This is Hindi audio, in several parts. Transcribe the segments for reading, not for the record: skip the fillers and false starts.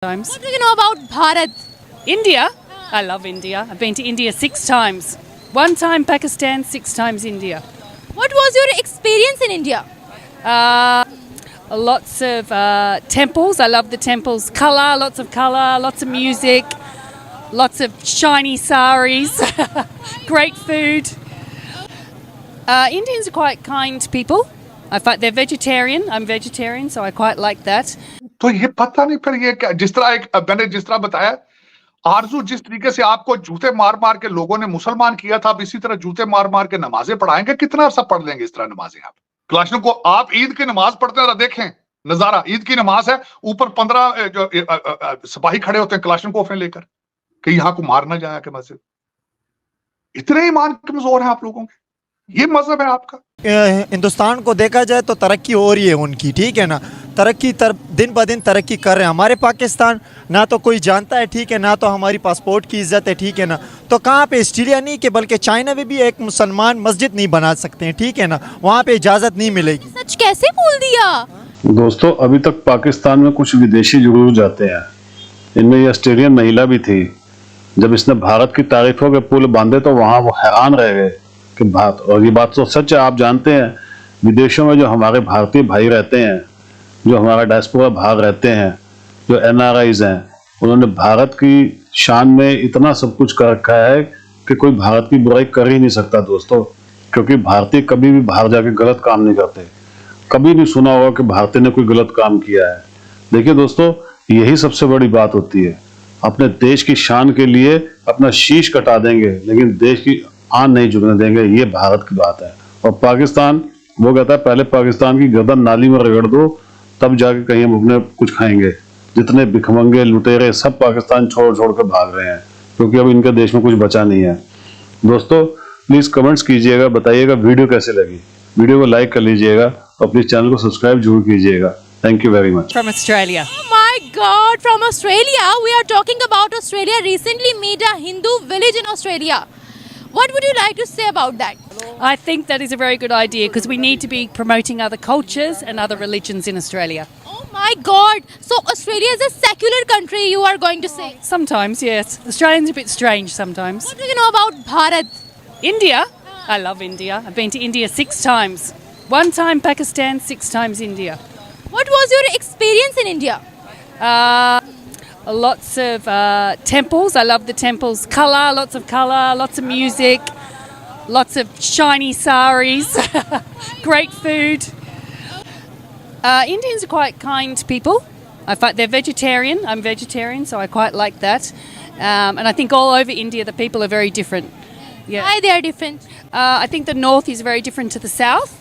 Times. What do you know about Bharat? India? I love India. I've been to India 6 times. 1 time Pakistan, 6 times India. What was your experience in India? Lots of temples. I love the temples. Colour, lots of music, lots of shiny saris, great food. Indians are quite kind people. I find they're vegetarian. I'm vegetarian, so I quite like that. तो ये पता नहीं फिर ये क्या, जिस तरह मैंने जिस तरह बताया, आरजू जिस तरीके से आपको जूते मार मार के लोगों ने मुसलमान किया था, अब इसी तरह जूते मार मार के नमाजें पढ़ाएंगे। कितना अरसा पढ़ लेंगे इस तरह नमाजें? आप क्लाशनों को आप ईद की नमाज पढ़ते हैं, देखें नजारा, ईद की नमाज है, ऊपर 15 सिपाही खड़े होते हैं क्लाशनकोफ लेकर कि यहाँ को मारना जाए के मस्जिद। इतने ईमान कमजोर हैं आप लोगों के। ये मजहब है आपका? हिंदुस्तान को देखा जाए तो तरक्की हो रही है उनकी, ठीक है ना। तरक्की दिन ब दिन तरक्की कर रहे हैं। हमारे पाकिस्तान ना तो कोई जानता है, ठीक है, ना तो हमारी पासपोर्ट की इज्जत है, ठीक है ना। तो कहाँ पे ऑस्ट्रेलिया नहीं कि बल्कि चाइना में भी एक मुसलमान मस्जिद नहीं बना सकते हैं, ठीक है ना। वहाँ पे इजाज़त नहीं मिलेगी। सच कैसे बोल दिया? दोस्तों, अभी तक पाकिस्तान में कुछ विदेशी जरूर जाते हैं। इनमें ये ऑस्ट्रेलियन महिला भी थी। जब इसने भारत की तारीफों के पुल बांधे तो वहाँ वो हैरान रह गए कि बात, और ये बात तो सच है। आप जानते हैं विदेशों में जो हमारे भारतीय भाई रहते हैं, जो हमारा डायस्पोरा भाग रहते हैं, जो एनआरआईज हैं, उन्होंने भारत की शान में इतना सब कुछ कर रखा है कि कोई भारत की बुराई कर ही नहीं सकता दोस्तों। क्योंकि भारतीय कभी भी बाहर जाके गलत काम नहीं करते। कभी नहीं सुना होगा कि भारतीय ने कोई गलत काम किया है। देखिए दोस्तों, यही सबसे बड़ी बात होती है। अपने देश की शान के लिए अपना शीश कटा देंगे, लेकिन देश की आन नहीं झुकने देंगे। ये भारत की बात है। और पाकिस्तान, वो कहता है पहले पाकिस्तान की गर्दन नाली में रगड़ दो, तब जाके कहीं हम अपने कुछ खाएंगे। जितने भिखमंगे लुटेरे सब पाकिस्तान छोड़ छोड़ कर भाग रहे हैं, क्योंकि अब इनके देश में कुछ बचा नहीं है। दोस्तों प्लीज कमेंट्स कीजिएगा, बताइएगा वीडियो कैसे लगी। वीडियो को लाइक कर लीजिएगा और प्लीज चैनल को सब्सक्राइब जरूर कीजिएगा। Thank you very much. From Australia. Oh my God, from Australia. We are talking about Australia. Recently made a Hindu village in Australia. What would you like to say about that? I think that is a very good idea because we need to be promoting other cultures and other religions in Australia. Oh my God. So Australia is a secular country, you are going to say? Sometimes, yes. Australians are a bit strange sometimes. What do you know about Bharat? India? I love India. I've been to India 6 times. 1 time Pakistan, 6 times India. What was your experience in India? Lots of temples. I love the temples. Colour, lots of music, lots of shiny saris, great food. Indians are quite kind people. I find they're vegetarian. I'm vegetarian, so I quite like that. And I think all over India the people are very different. Yeah. Why they are different? I think the north is very different to the south.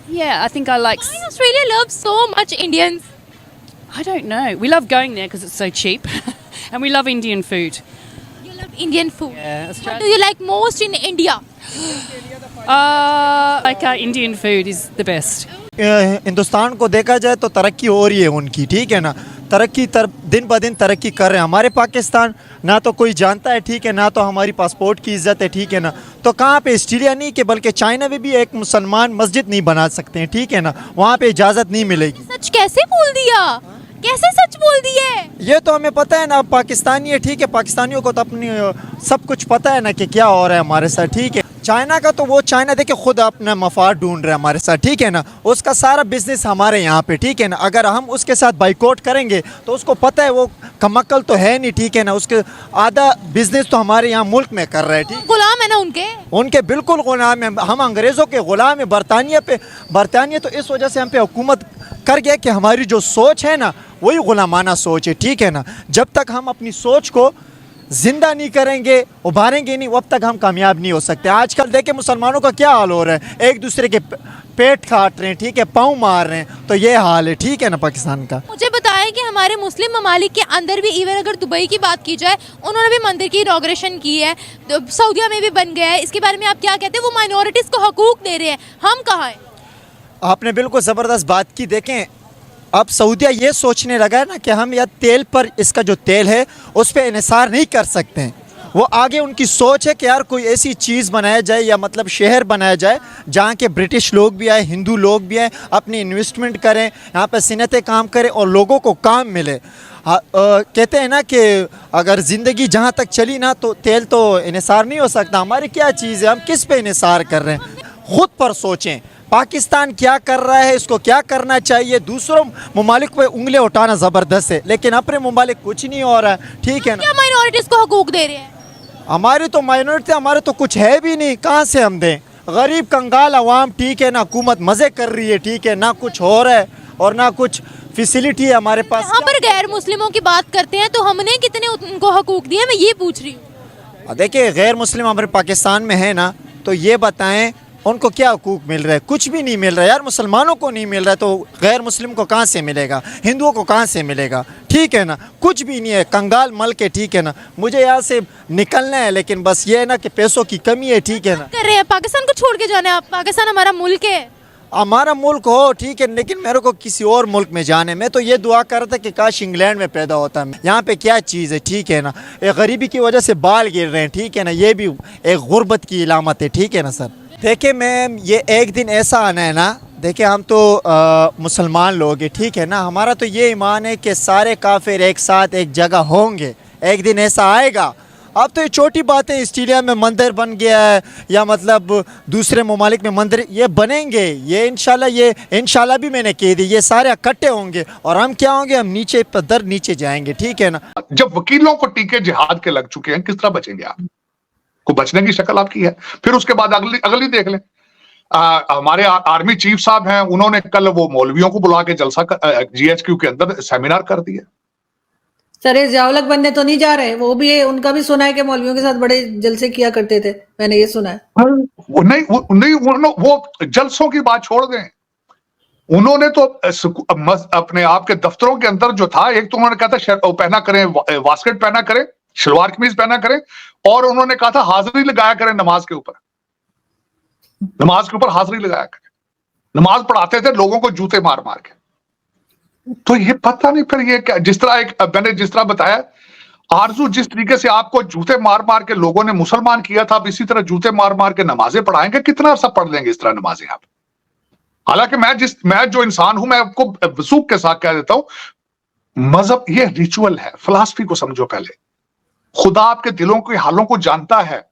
Yeah, I think I like... Why Australia loves so much Indians? I don't know. We love going there because it's so cheap. And we love Indian food. You love Indian food. Yeah, What do you like most in India? Like Indian food is the best. Hindustan को देखा जाए तो तरक्की हो रही है उनकी, ठीक है ना। तरक्की दिन ब दिन तरक्की कर रहे हैं। हमारे पाकिस्तान ना तो कोई जानता है, ठीक है, ना तो हमारी पासपोर्ट की इज्जत है, ठीक है ना। तो कहाँ पे ऑस्ट्रेलिया नहीं कि बल्कि चाइना में भी एक मुसलमान मस्जिद नहीं बना सकते हैं, ठीक है ना। वहाँ पे इजाज़त नहीं मिलेगी। सच कैसे बोल दिया? कैसे सच बोल दिए? ये तो हमें पता है ना, पाकिस्तानी है, ठीक है। पाकिस्तानियों को तो अपनी सब कुछ पता है ना कि क्या हो रहा है हमारे साथ, ठीक है। चाइना का तो वो चाइना देखिए खुद अपना मफाद ढूंढ रहा है हमारे साथ, ठीक है ना। उसका सारा बिजनेस हमारे यहाँ पे, ठीक है ना। अगर हम उसके साथ बाइकआउट करेंगे तो उसको पता है वो कमक्कल तो है नहीं, ठीक है ना। उसके आधा बिजनेस तो हमारे यहाँ मुल्क में कर रहे हैं, ठीक। गुलाम है ना उनके बिल्कुल गुलाम है। हम अंग्रेज़ों के गुलाम है। बरतानिया तो इस वजह से हम पे हुकूमत कर गया कि हमारी जो सोच है ना वही गुलामाना सोच है, ठीक है ना। जब तक हम अपनी सोच को जिंदा नहीं करेंगे, उभारेंगे नहीं, अब तक हम कामयाब नहीं हो सकते। आजकल देखे मुसलमानों का क्या हाल हो रहा है, एक दूसरे के पेट काट रहे हैं, ठीक है, पाँव मार रहे हैं। तो ये हाल है, ठीक है ना, पाकिस्तान का। मुझे बताएं कि हमारे मुस्लिम ममालिक के अंदर भी, इवन अगर दुबई की बात की जाए, उन्होंने भी मंदिर की इनॉग्रेशन की है, तो सऊदीया में भी बन गया है। इसके बारे में आप क्या कहते हैं? वो माइनॉरिटीज़ को हकूक दे रहे हैं, हम कहाँ हैं? आपने बिल्कुल ज़बरदस्त बात की। देखें, अब सऊदीया ये सोचने लगा है ना कि हम या तेल पर, इसका जो तेल है उस पर इन्हिसार नहीं कर सकते हैं। वो आगे उनकी सोच है कि यार कोई ऐसी चीज़ बनाया जाए या मतलब शहर बनाया जाए जहाँ के ब्रिटिश लोग भी आए, हिंदू लोग भी आए, अपनी इन्वेस्टमेंट करें, यहाँ पर सनतें काम करें और लोगों को काम मिले। कहते हैं ना कि अगर ज़िंदगी जहाँ तक चली ना तो तेल तो इन्हिसार नहीं हो सकता। हमारी क्या चीज़ है, हम किस पे इन्हिसार कर रहे हैं? खुद पर सोचें, पाकिस्तान क्या कर रहा है, इसको क्या करना चाहिए। दूसरों ममालिक पे उंगलियां उठाना ज़बरदस्त है, लेकिन अपने ममालिक कुछ नहीं हो रहा है, ठीक है ना। क्या माइनॉरिटीज़ को हकूक दे रहे हैं? हमारी तो माइनॉरिटी, हमारे तो कुछ है भी नहीं, कहाँ से हम दें? गरीब कंगाल अवाम, ठीक है ना, हुकूमत मज़े कर रही है, ठीक है ना, कुछ हो रहा है और ना कुछ फैसिलिटी है हमारे पास। यहाँ पर गैर मुस्लिमों की बात करते हैं तो हमने कितने उनको हकूक दिए, मैं ये पूछ रही हूँ। देखिए, गैर मुस्लिम हमारे पाकिस्तान में है ना, तो ये बताएं उनको क्या हकूक मिल रहा है? कुछ भी नहीं मिल रहा है यार। मुसलमानों को नहीं मिल रहा है तो गैर मुस्लिम को कहाँ से मिलेगा, हिंदुओं को कहाँ से मिलेगा? ठीक है ना, कुछ भी नहीं है, कंगाल मल के, ठीक है ना। मुझे यहाँ से निकलना है, लेकिन बस ये है ना कि पैसों की कमी है, ठीक है ना। कर रहे हैं पाकिस्तान को छोड़ के जाना है आप? पाकिस्तान हमारा मुल्क है, हमारा मुल्क हो, ठीक है, लेकिन मेरे को किसी और मुल्क में जाने में तो ये दुआ कर रहा था कि काश इंग्लैंड में पैदा होता। यहाँ पे क्या चीज़ है, ठीक है ना। एक गरीबी की वजह से बाल गिर रहे हैं, ठीक है ना, ये भी एक गुर्बत की इलामत है, ठीक है ना सर। देखिए मैम, ये एक दिन ऐसा आना है ना, देखिए हम तो मुसलमान लोग हैं, ठीक है ना, हमारा तो ये ईमान है कि सारे काफिर एक साथ एक जगह होंगे, एक दिन ऐसा आएगा। अब तो ये छोटी बात है, ऑस्ट्रेलिया में मंदिर बन गया है या मतलब दूसरे ममालिक में मंदिर ये बनेंगे, ये इंशाल्लाह भी मैंने कह दी, ये सारे इकट्ठे होंगे और हम क्या होंगे, हम नीचे पदर नीचे जाएंगे, ठीक है ना। जब वकीलों को टीके जिहाद के लग चुके हैं, किस तरह बचेंगे आप? को बचने की शक्ल आपकी है। फिर उसके बाद अगली देख लें। हमारे आर्मी चीफ साहब हैं, उन्होंने कल वो मौलवियों को बुला के जलसा GHQ के अंदर सेमिनार कर दिया। सर ये ज़ियाउल बनने तो नहीं जा रहे? वो भी, उनका भी सुना है कि मौलवियों के साथ बड़े जलसे किया करते थे, मैंने ये सुना है। वो जलसों की बात छोड़ दें, उन्होंने तो अपने आप के दफ्तरों के अंदर जो था, एक तो उन्होंने कहा था पहना करें, वास्केट पहना करें, शलवार कमीज पहना करें, और उन्होंने कहा था हाजिरी लगाया करें नमाज के ऊपर, नमाज के ऊपर हाजिरी लगाया करें। नमाज पढ़ाते थे लोगों को जूते मार मार के। तो ये पता नहीं फिर ये क्या, जिस तरह मैंने जिस तरह बताया, आरजू जिस तरीके से आपको जूते मार मार के लोगों ने मुसलमान किया था, अब इसी तरह जूते मार मार के नमाजें पढ़ाएंगे। कितना अरसा पढ़ लेंगे इस तरह नमाजें आप? हालांकि मैं जो इंसान हूं, मैं आपको वसूख के साथ कह देता हूं, मजहब ये रिचुअल है, फिलॉसफी को समझो पहले। खुदा आपके दिलों के हालों को जानता है।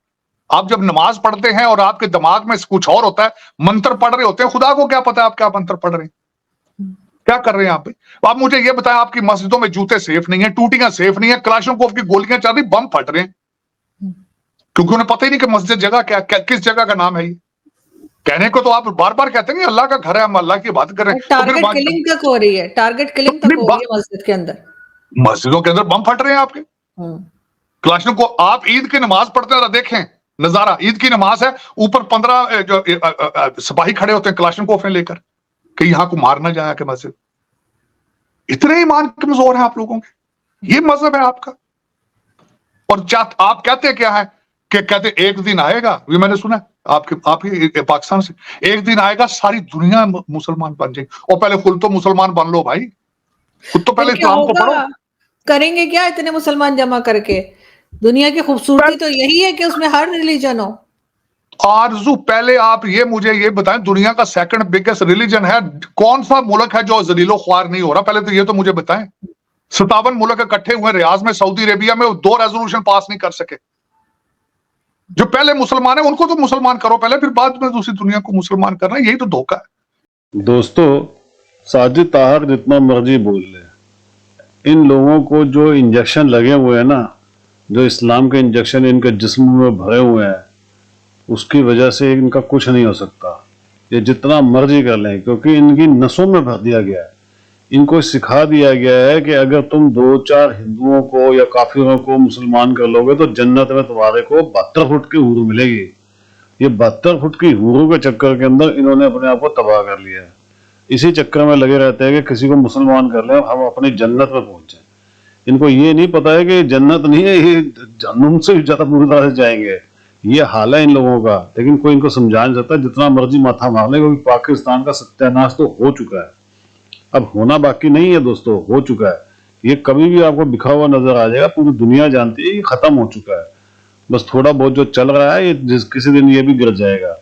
आप जब नमाज पढ़ते हैं और आपके दिमाग में कुछ और होता है, मंत्र पढ़ रहे होते हैं, खुदा को क्या पता है आप क्या मंत्र पढ़ रहे हैं, क्या कर रहे हैं आप मुझे ये बताएं, आपकी मस्जिदों में जूते सेफ नहीं है, टूटियां सेफ नहीं है, क्लाशनकोफ की गोलियां चल रही, बम फट रहे हैं, क्योंकि उन्हें पता ही नहीं कि मस्जिद जगह क्या, किस जगह का नाम है ये। कहने को तो आप बार बार कहते हैं अल्लाह का घर है, हम अल्लाह की बात कर रहे हैं। टारगेट किलिंग तक हो रही है, टारगेट किलिंग तक हो रही है मस्जिद के अंदर, मस्जिदों के अंदर बम फट रहे हैं आपके। क्लाशनों को आप ईद की नमाज पढ़ते हैं, देखें नजारा, ईद की नमाज है, ऊपर 15 जो सिपाही खड़े होते हैं क्लाशनकोफ लेकर कि यहां को मारना जाए कि मस्जिद। इतने ईमान कमजोर हैं आप लोगों के, ये मजहब है आपका। और आप कहते क्या है कि कहते एक दिन आएगा, ये मैंने सुना आपके पाकिस्तान से, एक दिन आएगा सारी दुनिया मुसलमान बन जाएगी। और पहले खुद तो मुसलमान बन लो भाई, खुद तो पहले इस्लाम को पढ़ो। करेंगे क्या इतने मुसलमान जमा करके? दुनिया की खूबसूरती तो यही है कि उसमें हर रिलीजन हो। आरजू, पहले आप मुझे ये बताएं, दुनिया का सेकंड बिगेस्ट रिलीजन है कौन सा मुल्क है जो जलीलो ख्वार नहीं हो रहा? पहले तो ये तो मुझे बताएं। 57 मुल्क इकट्ठे हुए रियाज में, सऊदी अरेबिया में, 2 रेजोल्यूशन पास नहीं कर सके। जो पहले मुसलमान है उनको तो मुसलमान करो पहले, फिर बाद में दूसरी दुनिया को मुसलमान करना, यही तो धोखा है। दोस्तों, साजिद ताहर जितना मर्जी बोल ले, इन लोगों को जो इंजेक्शन लगे हुए हैं ना, जो इस्लाम के इंजेक्शन इनके जिस्म में भरे हुए हैं, उसकी वजह से इनका कुछ नहीं हो सकता। ये जितना मर्जी कर लें, क्योंकि इनकी नसों में भर दिया गया है। इनको सिखा दिया गया है कि अगर तुम 2-4 हिंदुओं को या काफिरों को मुसलमान कर लोगे तो जन्नत में तुम्हारे को 72 फुट की हूर मिलेगी। ये 72 फुट की हूरों के चक्कर के अंदर इन्होंने अपने आप को तबाह कर लिया है। इसी चक्कर में लगे रहते हैं कि किसी को मुसलमान कर लें, हम अपनी जन्नत में पहुंचे। इनको ये नहीं पता है कि जन्नत नहीं है, ये जहन्नुम से ज्यादा बुरी तरह से जाएंगे। ये हाल है इन लोगों का, लेकिन कोई इनको समझा नहीं सकता। जितना मर्जी माथा मार ले, क्योंकि पाकिस्तान का सत्यानाश तो हो चुका है, अब होना बाकी नहीं है दोस्तों, हो चुका है। ये कभी भी आपको बिखा हुआ नजर आ जाएगा, पूरी दुनिया जानती है ये खत्म हो चुका है। बस थोड़ा बहुत जो चल रहा है ये किसी दिन ये भी गिर जाएगा।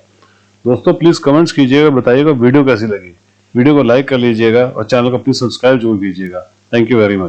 दोस्तों प्लीज कमेंट्स कीजिएगा, बताइएगा वीडियो कैसी लगी। वीडियो को लाइक कर लीजिएगा और चैनल को प्लीज सब्सक्राइब जरूर कीजिएगा। Thank you very much.